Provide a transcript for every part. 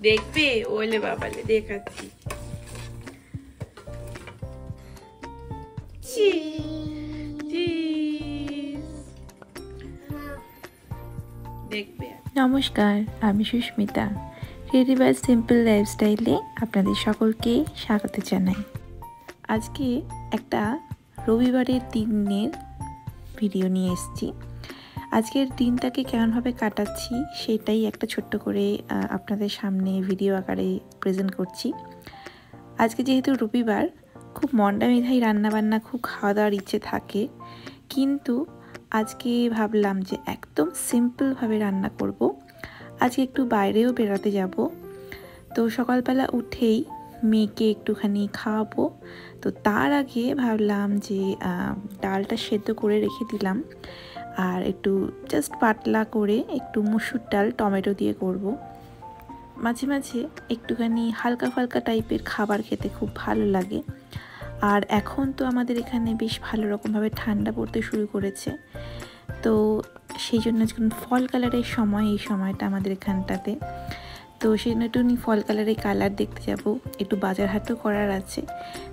দেখবে? ওলে বাবালে দেখাচ্ছি। দেখবে। নমস্কার, আমি সুস্মিতা। ক্রিয়েটিভ আর সিম্পল লাইফস্টাইলে আপনাদের সকলকে স্বাগত জানাই। আজকে একটা রবিবারের দিনের ভিডিও নিয়ে এসেছি। আজকের দিনটাকে কেমনভাবে কাটাচ্ছি সেটাই একটা ছোট্ট করে আপনাদের সামনে ভিডিও আকারে প্রেজেন্ট করছি। আজকে যেহেতু রবিবার, খুব মন্ডা মেধাই রান্নাবান্না, খুব খাওয়া দাওয়ার ইচ্ছে থাকে, কিন্তু আজকে ভাবলাম যে একদম সিম্পলভাবে রান্না করব। আজকে একটু বাইরেও বেড়াতে যাব, তো সকালবেলা উঠেই মেয়েকে একটুখানি খাওয়াবো। তো তার আগে ভাবলাম যে ডালটা সেদ্ধ করে রেখে দিলাম, আর একটু জাস্ট পাতলা করে একটু মুসুর ডাল টমেটো দিয়ে করব। মাঝে মাঝে একটুখানি হালকা ফালকা টাইপের খাবার খেতে খুব ভালো লাগে। আর এখন তো আমাদের এখানে বেশ ভালো রকমভাবে ঠান্ডা পড়তে শুরু করেছে, তো সেই জন্য যখন ফল কালারের সময়, এই সময়টা আমাদের এখানটাতে, তো সেই জন্য একটু ফল কালারের কালার দেখতে যাব, একটু বাজার হাটও করার আছে।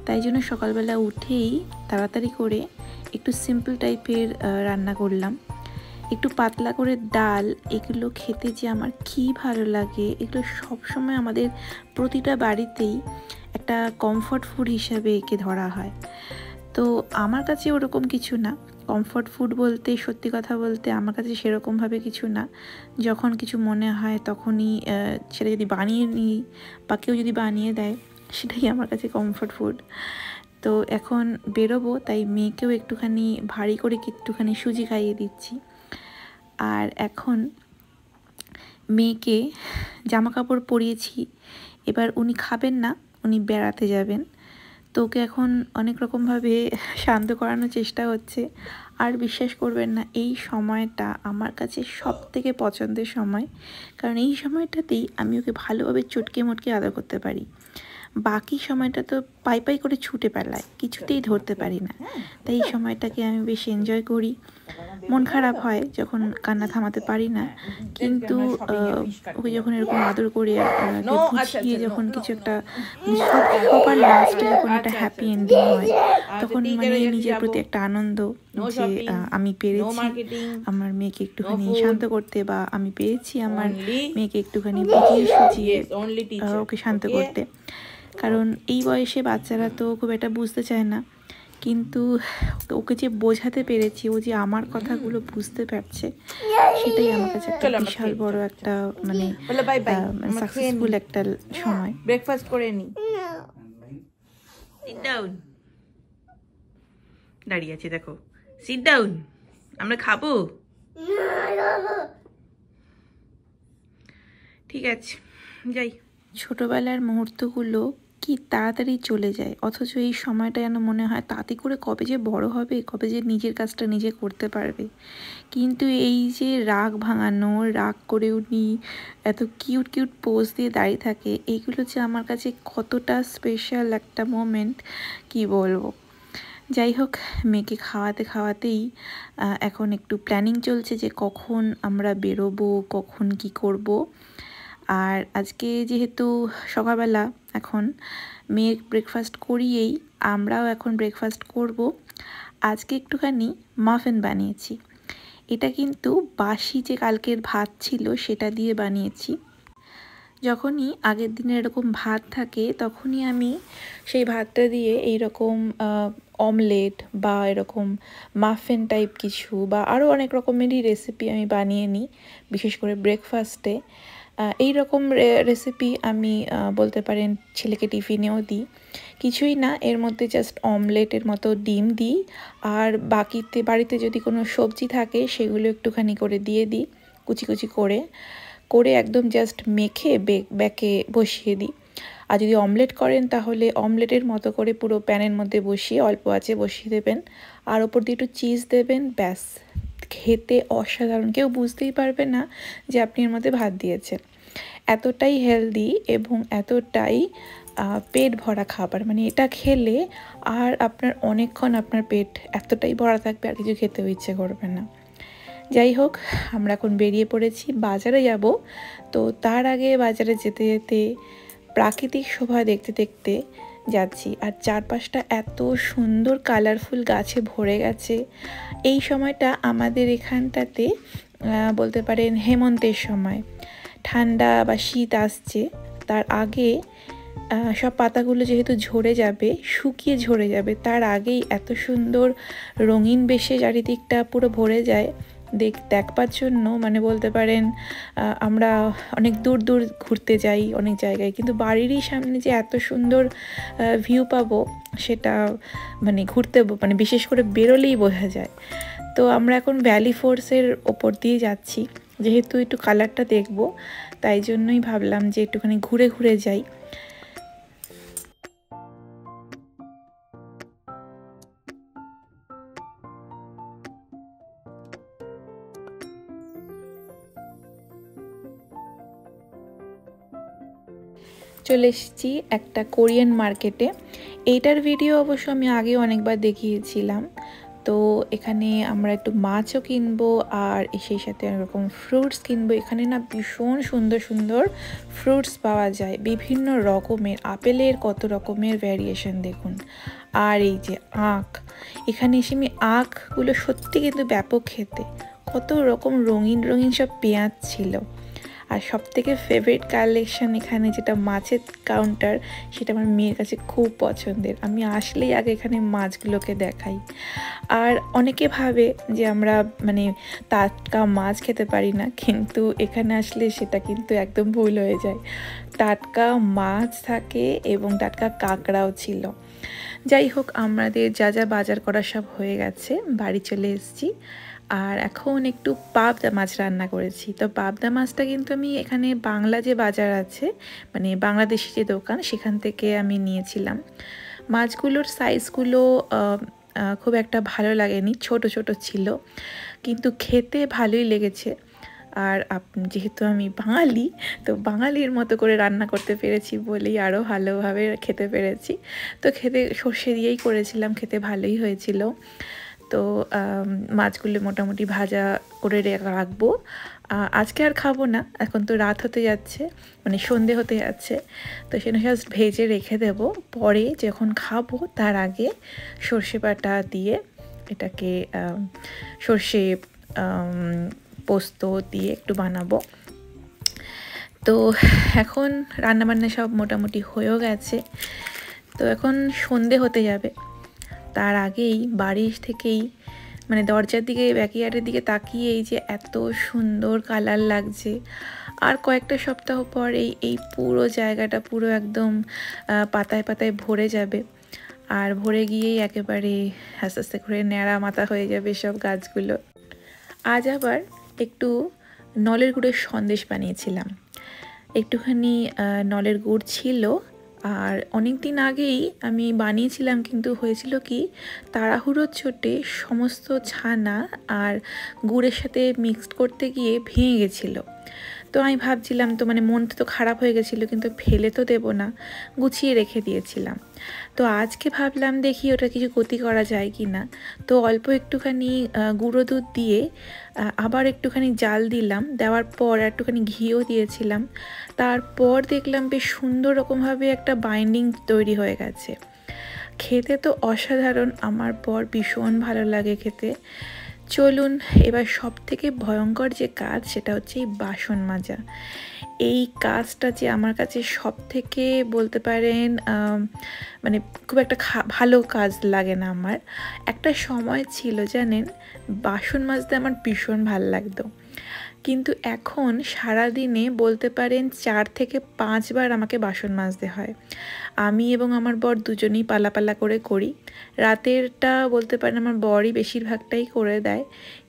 তাই জন্য সকালবেলা উঠেই তাড়াতাড়ি করে একটু সিম্পল টাইপের রান্না করলাম। একটু পাতলা করে ডাল, এগুলো খেতে যে আমার কী ভালো লাগে। এগুলো সবসময় আমাদের প্রতিটা বাড়িতেই একটা কমফর্ট ফুড হিসাবে একে ধরা হয়। তো আমার কাছে ওরকম কিছু না। কমফর্ট ফুড বলতে, সত্যি কথা বলতে, আমার কাছে সেরকমভাবে কিছু না। যখন কিছু মনে হয় তখনই সেটা যদি বানিয়ে নিই বা কেউ যদি বানিয়ে দেয়, সেটাই আমার কাছে কমফর্ট ফুড। তো এখন বেরোবো, তাই মেয়েকেও একটুখানি ভারী করে একটুখানি সুজি খাইয়ে দিচ্ছি। আর এখন মেয়েকে জামা কাপড় পরিয়েছি, এবার উনি খাবেন না, উনি বেড়াতে যাবেন। তো ওকে এখন অনেক রকমভাবে শান্ত করানোর চেষ্টা হচ্ছে। আর বিশ্বাস করবেন না, এই সময়টা আমার কাছে সব থেকে পছন্দের সময়, কারণ এই সময়টাতেই আমি ওকে ভালোভাবে চটকে মটকে আদর করতে পারি। বাকি সময়টা তো পাই পাই করে ছুটে পালায়, কিছুতেই ধরতে পারি না। তাই এই সময়টাকে আমি বেশ এনজয় করি। মন খারাপ হয় যখন কান্না থামাতে পারি না, কিন্তু ওকে যখন এরকম আদর করে বুঝিয়ে যখন কিছু একটা সবার লাস্টে যখন একটা হ্যাপি এন্ডিং হয়, তখন মানে নিজের প্রতি একটা আনন্দ যে আমি পেরেছি আমার মেয়েকে একটুখানি শান্ত করতে, বা আমি পেরেছি আমার মেয়েকে একটুখানি বুঝিয়ে সুঝিয়ে ওকে শান্ত করতে। কারণ এই বয়সে বাচ্চারা তো খুব একটা বুঝতে চায় না, কিন্তু ওকে যে বোঝাতে পেরেছি, ও যে আমার কথাগুলো বুঝতে পারছে, সেটাই আমার কাছে একটা বিশাল বড় একটা মানে সাকসেসফুল একটা সময়। ব্রেকফাস্ট করে নি। Sit down. দাঁড়িয়ে আছে দেখো, সিট ডাউন। আমরা খাবো, ঠিক আছে যাই। ছোটবেলার মুহূর্তগুলো কি তাড়াতাড়ি চলে যায়, অথচ এই সময়টা যেন মনে হয় তাতে করে কবে যে বড় হবে, কবে যে নিজের কাজটা নিজে করতে পারবে। কিন্তু এই যে রাগ ভাঙানো, রাগ করে উনি এত কিউট কিউট পোজ দিয়ে দাঁড়িয়ে থাকে, এইগুলো যে আমার কাছে কতটা স্পেশাল একটা মোমেন্ট, কি বলবো। যাই হোক, মেয়েকে খাওয়াতে খাওয়াতেই এখন একটু প্ল্যানিং চলছে যে কখন আমরা বেরোবো, কখন কি করব। আর আজকে যেহেতু সকালবেলা এখন মেয়ের ব্রেকফাস্ট করিয়েই আমরাও এখন ব্রেকফাস্ট করব। আজকে একটুখানি মাফিন বানিয়েছি। এটা কিন্তু বাসি যে কালকের ভাত ছিল সেটা দিয়ে বানিয়েছি। যখনই আগের দিনে এরকম ভাত থাকে, তখনই আমি সেই ভাতটা দিয়ে এইরকম অমলেট বা এরকম মাফিন টাইপ কিছু বা আরও অনেক রকমেরই রেসিপি আমি বানিয়ে নিই, বিশেষ করে ব্রেকফাস্টে। এই রকম রেসিপি আমি বলতে পারেন ছেলেকে টিফিনেও দিই। কিছুই না, এর মধ্যে জাস্ট অমলেটের মতো ডিম দিই, আর বাকিতে বাড়িতে যদি কোনো সবজি থাকে সেগুলো একটুখানি করে দিয়ে দিই, কুচি কুচি করে করে একদম জাস্ট মেখে ব্যাকে বসিয়ে দিই। আর যদি অমলেট করেন তাহলে অমলেটের মতো করে পুরো প্যানের মধ্যে বসিয়ে অল্প আঁচে বসিয়ে দেবেন, আর ওপর দিয়ে একটু চিজ দেবেন, ব্যাস। খেতে অসাধারণ, কেউ বুঝতেই পারবে না যে আপনি এর মধ্যে ভাত দিয়েছেন। এতটাই হেলদি এবং এতটাই পেট ভরা খাবার, মানে এটা খেলে আর আপনার অনেকক্ষণ আপনার পেট এতটাই ভরা থাকবে, আর কিছু খেতেও ইচ্ছে করবে না। যাই হোক, আমরা এখন বেরিয়ে পড়েছি, বাজারে যাব। তো তার আগে বাজারে যেতে যেতে প্রাকৃতিক শোভা দেখতে দেখতে যাচ্ছি। আর চারপাশটা এত সুন্দর কালারফুল গাছে ভরে গেছে। এই সময়টা আমাদের এখানটাতে বলতে পারেন হেমন্তের সময়, ঠান্ডা বা শীত আসছে তার আগে সব পাতাগুলো যেহেতু ঝরে যাবে, শুকিয়ে ঝরে যাবে, তার আগেই এত সুন্দর রঙিন বেশে চারিদিকটা পুরো ভরে যায়। দেখবার জন্য মানে বলতে পারেন আমরা অনেক দূর দূর ঘুরতে যাই অনেক জায়গায়, কিন্তু বাড়িরই সামনে যে এত সুন্দর ভিউ পাবো সেটা মানে ঘুরতে মানে বিশেষ করে বেরোলেই বোঝা যায়। তো আমরা এখন ভ্যালি ফোর্সের ওপর দিয়ে যাচ্ছি, যেহেতু একটু কালারটা দেখব তাই জন্যই ভাবলাম যে একটুখানি ঘুরে ঘুরে যাই। চলে এসেছি একটা কোরিয়ান মার্কেটে। এইটার ভিডিও অবশ্য আমি আগে অনেকবার দেখিয়েছিলাম। তো এখানে আমরা একটু মাছও কিনবো আর সেই সাথে অনেক রকম ফ্রুটস কিনবো। এখানে না ভীষণ সুন্দর সুন্দর ফ্রুটস পাওয়া যায়, বিভিন্ন রকমের। আপেলের কত রকমের ভ্যারিয়েশন দেখুন। আর এই যে আখ, এখানে এসে আমি আখগুলো সত্যি কিন্তু ব্যাপক খেতে, কত রকম রঙিন রঙিন সব পেঁয়াজ ছিল। আর সবথেকে ফেভারিট কালেকশন এখানে যেটা মাছের কাউন্টার, সেটা আমার মেয়ের কাছে খুব পছন্দের। আমি আসলেই আগে এখানে মাছগুলোকে দেখাই। আর অনেকে ভাবে যে আমরা মানে টাটকা মাছ খেতে পারি না, কিন্তু এখানে আসলে সেটা কিন্তু একদম ভুল হয়ে যায়। টাটকা মাছ থাকে এবং টাটকা কাঁকড়াও ছিল। যাই হোক, আমাদের যা যা বাজার করা সব হয়ে গেছে, বাড়ি চলে এসেছি। আর এখন একটু পাবদা মাছ রান্না করেছি। তো পাবদা মাছটা কিন্তু আমি এখানে বাংলা যে বাজার আছে, মানে বাংলাদেশি যে দোকান, সেখান থেকে আমি নিয়েছিলাম। মাছগুলোর সাইজগুলো খুব একটা ভালো লাগেনি, ছোট ছোট ছিল, কিন্তু খেতে ভালোই লেগেছে। আর যেহেতু আমি বাঙালি, তো বাঙালির মতো করে রান্না করতে পেরেছি বলেই আরও ভালোভাবে খেতে পেরেছি। তো খেতে সর্ষে দিয়েই করেছিলাম, খেতে ভালোই হয়েছিল। তো মাছগুলো মোটামুটি ভাজা করে রাখবো। আজকে আর খাবো না, এখন তো রাত হতে যাচ্ছে, মানে সন্ধে হতে যাচ্ছে। তো সেটা জাস্ট ভেজে রেখে দেব, পরে যখন খাবো তার আগে সর্ষে বাটা দিয়ে এটাকে সর্ষে পোস্ত দিয়ে একটু বানাবো। তো এখন রান্নাবান্না সব মোটামুটি হয়েও গেছে। তো এখন সন্ধে হতে যাবে, তার আগেই বাড়ির থেকেই মানে দরজার দিকে, ব্যাকইয়ার্ডের দিকে তাকিয়ে এই যে এত সুন্দর কালার লাগছে। আর কয়েকটা সপ্তাহ পর এই পুরো জায়গাটা পুরো একদম পাতায় পাতায় ভরে যাবে। আর ভরে গিয়েই একেবারে আস্তে আস্তে করে ন্যাড়া মাথা হয়ে যাবে সব গাছগুলো। আজ আবার একটু নলের গুড়ের সন্দেশ বানিয়েছিলাম। একটুখানি নলের গুড় ছিল, আর অনেক দিন আগেই আমি বানিয়েছিলাম, কিন্তু হয়েছিল কি তাড়াহুড়োর চোটে সমস্ত ছানা আর গুড়ের সাথে মিক্সড করতে গিয়ে ভেঙে গেছিলো। তো আমি ভাবছিলাম, তো মানে মনটা তো খারাপ হয়ে গেছিলো, কিন্তু ফেলে তো দেবো না, গুছিয়ে রেখে দিয়েছিলাম। তো আজকে ভাবলাম দেখি ওটা কিছু গতি করা যায় কি না। তো অল্প একটুখানি গুঁড়ো দুধ দিয়ে আবার একটুখানি জাল দিলাম, দেওয়ার পর একটুখানি ঘিও দিয়েছিলাম। তারপর দেখলাম বেশ সুন্দর রকমভাবে একটা বাইন্ডিং তৈরি হয়ে গেছে। খেতে তো অসাধারণ, আমার বর ভীষণ ভালো লাগে খেতে। চলুন এবার সব থেকে ভয়ঙ্কর যে কাজ, সেটা হচ্ছে এই বাসন মাজা। এই কাজটা যে আমার কাছে সব থেকে বলতে পারেন মানে খুব একটা ভালো কাজ লাগে না আমার। একটা সময় ছিল জানেন, বাসন মাজতে আমার ভীষণ ভালো লাগতো, কিন্তু এখন সারাদিনে বলতে পারেন 4 থেকে 5 বার আমাকে বাসন মাজতে হয়। আমি এবং আমার বর দুজনেই পালা করে করি। রাতেরটা বলতে পারেন আমার বরই বেশিরভাগটাই করে দেয়,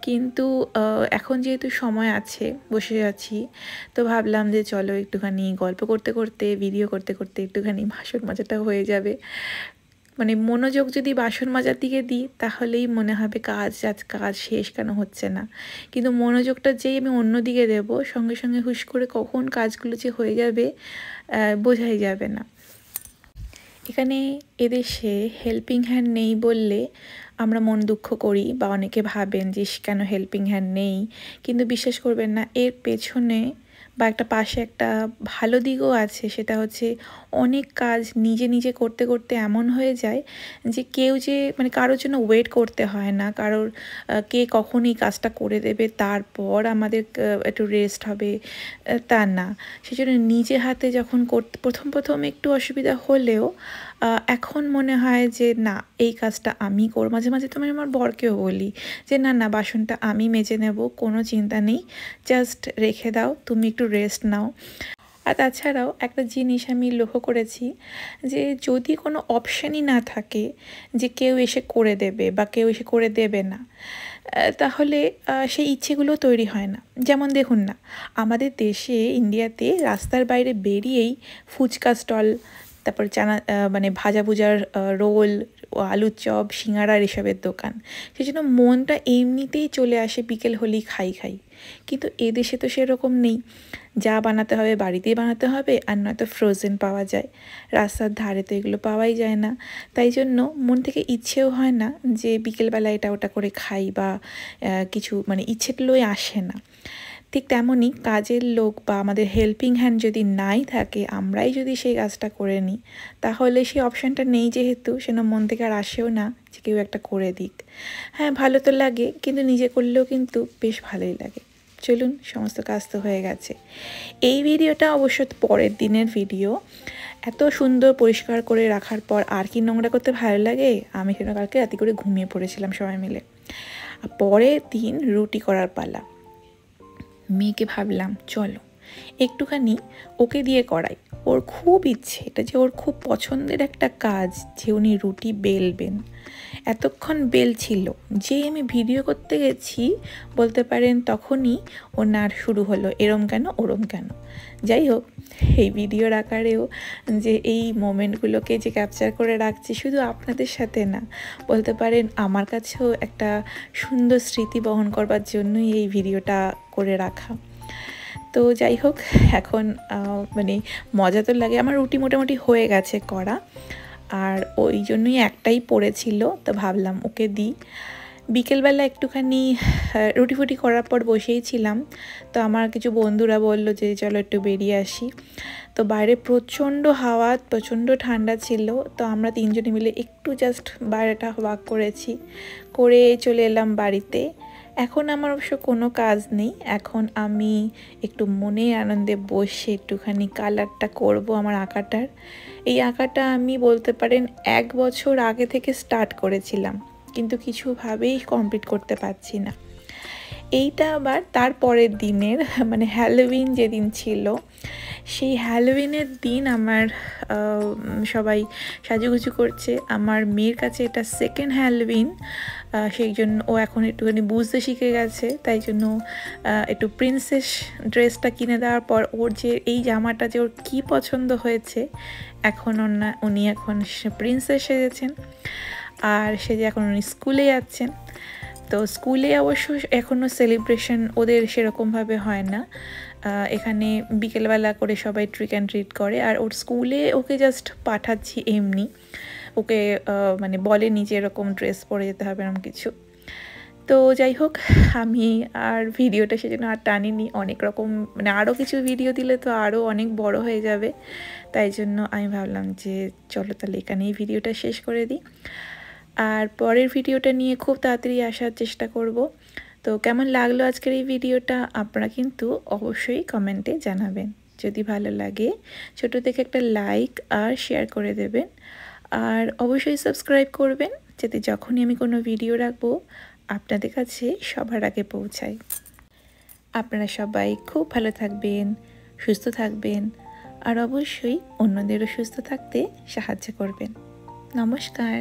কিন্তু এখন যেহেতু সময় আছে, বসে আছি, তো ভাবলাম যে চলো একটুখানি গল্প করতে করতে, ভিডিও করতে করতে একটুখানি বাসন মাজাটা হয়ে যাবে। মানে মনোযোগ যদি বাসন মাজার দিকে দিই, তাহলেই মনে হবে কাজ শেষ কেন হচ্ছে না। কিন্তু মনোযোগটা যেই আমি অন্য দিকে দেবো, সঙ্গে সঙ্গে হুশ করে কখন কাজগুলো যে হয়ে যাবে বোঝাই যাবে না। এখানে এদেশে হেল্পিং হ্যান্ড নেই বললে আমরা মন দুঃখ করি বা অনেকে ভাবেন যে কেন হেল্পিং হ্যান্ড নেই, কিন্তু বিশ্বাস করবেন না, এর পেছনে বা একটা পাশে একটা ভালো দিকও আছে। সেটা হচ্ছে অনেক কাজ নিজে নিজে করতে করতে এমন হয়ে যায় যে কেউ যে মানে কারোর জন্য ওয়েট করতে হয় না, কারোর কে কখন এই কাজটা করে দেবে তারপর আমাদের একটু রেস্ট হবে, তা না। সেজন্য নিজে হাতে যখন করতে প্রথম প্রথম একটু অসুবিধা হলেও এখন মনে হয় যে না, এই কাজটা আমি করব। মাঝে মাঝে তো আমি আমার বরকেও বলি যে না না, বাসনটা আমি মেজে নেব, কোনো চিন্তা নেই, জাস্ট রেখে দাও, তুমি একটু রেস্ট নাও। আর তাছাড়াও একটা জিনিস আমি লক্ষ্য করেছি যে যদি কোনো অপশানই না থাকে যে কেউ এসে করে দেবে বা কেউ এসে করে দেবে না, তাহলে সেই ইচ্ছেগুলো তৈরি হয় না। যেমন দেখুন না, আমাদের দেশে ইন্ডিয়াতে রাস্তার বাইরে বেরিয়েই ফুচকা স্টল, তারপর চানা মানে ভাজা ভুজার রোল, আলুর চপ, সিঙ্গাড়ার এসবের দোকান। সেই জন্য মনটা এমনিতেই চলে আসে বিকেল হলেই খাই খাই। কিন্তু এদেশে তো সেরকম নেই, যা বানাতে হবে বাড়িতেই বানাতে হবে, আর নয়তো ফ্রোজেন পাওয়া যায়। রাস্তার ধারে তো এগুলো পাওয়াই যায় না, তাই জন্য মন থেকে ইচ্ছেও হয় না যে বিকেলবেলা এটা ওটা করে খাই বা কিছু মানে ইচ্ছেগুলোই আসে না। ঠিক তেমনই কাজের লোক বা আমাদের হেল্পিং হ্যান্ড যদি নাই থাকে, আমরাই যদি সেই কাজটা করে নিই, তাহলে সেই অপশানটা নেই যেহেতু, সেটা মন থেকে আর আসেও না যে কেউ একটা করে দিক। হ্যাঁ, ভালো তো লাগে, কিন্তু নিজে করলেও কিন্তু বেশ ভালোই লাগে। চলুন, সমস্ত কাজ তো হয়ে গেছে। এই ভিডিওটা অবশ্য পরের দিনের ভিডিও। এত সুন্দর পরিষ্কার করে রাখার পর আর কি নোংরা করতে ভালো লাগে? আমি সেটা কালকে রাতে করে ঘুমিয়ে পড়েছিলাম সবাই মিলে। আর পরের দিন রুটি করার পালা। মেয়েকে ভাবলাম চলো একটুখানি ওকে দিয়ে করাই, ওর খুব ইচ্ছে, এটা যে ওর খুব পছন্দের একটা কাজ যে উনি রুটি বেলবেন। এতক্ষণ বেলছিল, যেই আমি ভিডিও করতে গেছি বলতে পারেন তখনই ওনার শুরু হলো এরম কেন ওরম কেন। যাই হোক, এই ভিডিওর আকারেও যে এই মোমেন্টগুলোকে যে ক্যাপচার করে রাখছি, শুধু আপনাদের সাথে না, বলতে পারেন আমার কাছেও একটা সুন্দর স্মৃতি বহন করবার জন্যই এই ভিডিওটা করে রাখা। তো যাই হোক, এখন মানে মজা তো লাগে। আমার রুটি মোটামুটি হয়ে গেছে করা, আর ওই জন্যই একটাই পড়েছিল, তো ভাবলাম ওকে দিই। বিকেলবেলা একটুখানি রুটি ফুটি করার পর বসেই ছিলাম, তো আমার কিছু বন্ধুরা বললো যে চলো একটু বেরিয়ে আসি। তো বাইরে প্রচণ্ড হাওয়া, প্রচণ্ড ঠান্ডা ছিল, তো আমরা তিনজনে মিলে একটু জাস্ট বাইরেটা ওয়াক করেছি, করে চলে এলাম বাড়িতে। এখন আমার অবশ্য কোনো কাজ নেই, এখন আমি একটু মনের আনন্দে বসে একটুখানি কালারটা করব আমার আঁকাটার। এই আঁকাটা আমি বলতে পারেন 1 বছর আগে থেকে স্টার্ট করেছিলাম, কিন্তু কিছুভাবেই কমপ্লিট করতে পারছি না। এইটা আবার তার পরের দিনের মানে হ্যালোউইন যেদিন ছিল, সেই হ্যালোউইনের দিন আমার সবাই সাজুগুজু করছে। আমার মেয়ের কাছে এটা সেকেন্ড হ্যালোউইন, সেই জন্য ও এখন একটুখানি বুঝতে শিখে গেছে, তাই জন্য একটু প্রিন্সেস ড্রেসটা কিনে দেওয়ার পর ওর যে এই জামাটা যে ওর কী পছন্দ হয়েছে, এখন উনি এখন প্রিন্সেস সেজেছেন। আর সে যে এখন উনি স্কুলে যাচ্ছেন, তো স্কুলে অবশ্য এখনও সেলিব্রেশন ওদের সেরকমভাবে হয় না। এখানে বিকেলবেলা করে সবাই ট্রিক অ্যান্ড ট্রিট করে, আর ওর স্কুলে ওকে জাস্ট পাঠাচ্ছি এমনি, ওকে মানে বলেনি যে এরকম ড্রেস পরে যেতে হবে এরকম কিছু। তো যাই হোক, আমি আর ভিডিওটা সেজন্য আর টানিনি, অনেক রকম মানে আরও কিছু ভিডিও দিলে তো আরও অনেক বড় হয়ে যাবে, তাই জন্য আমি ভাবলাম যে চলো তাহলে এখানেই ভিডিওটা শেষ করে দিই। আর পরের ভিডিওটা নিয়ে খুব তাড়াতাড়ি আসার চেষ্টা করব। তো কেমন লাগলো আজকের এই ভিডিওটা আপনারা কিন্তু অবশ্যই কমেন্টে জানাবেন। যদি ভালো লাগে ছোটো থেকে একটা লাইক আর শেয়ার করে দেবেন, আর অবশ্যই সাবস্ক্রাইব করবেন যাতে যখনই আমি কোনো ভিডিও রাখবো আপনাদের কাছে সবার আগে পৌঁছায়। আপনারা সবাই খুব ভালো থাকবেন, সুস্থ থাকবেন, আর অবশ্যই অন্যদেরও সুস্থ থাকতে সাহায্য করবেন। নমস্কার।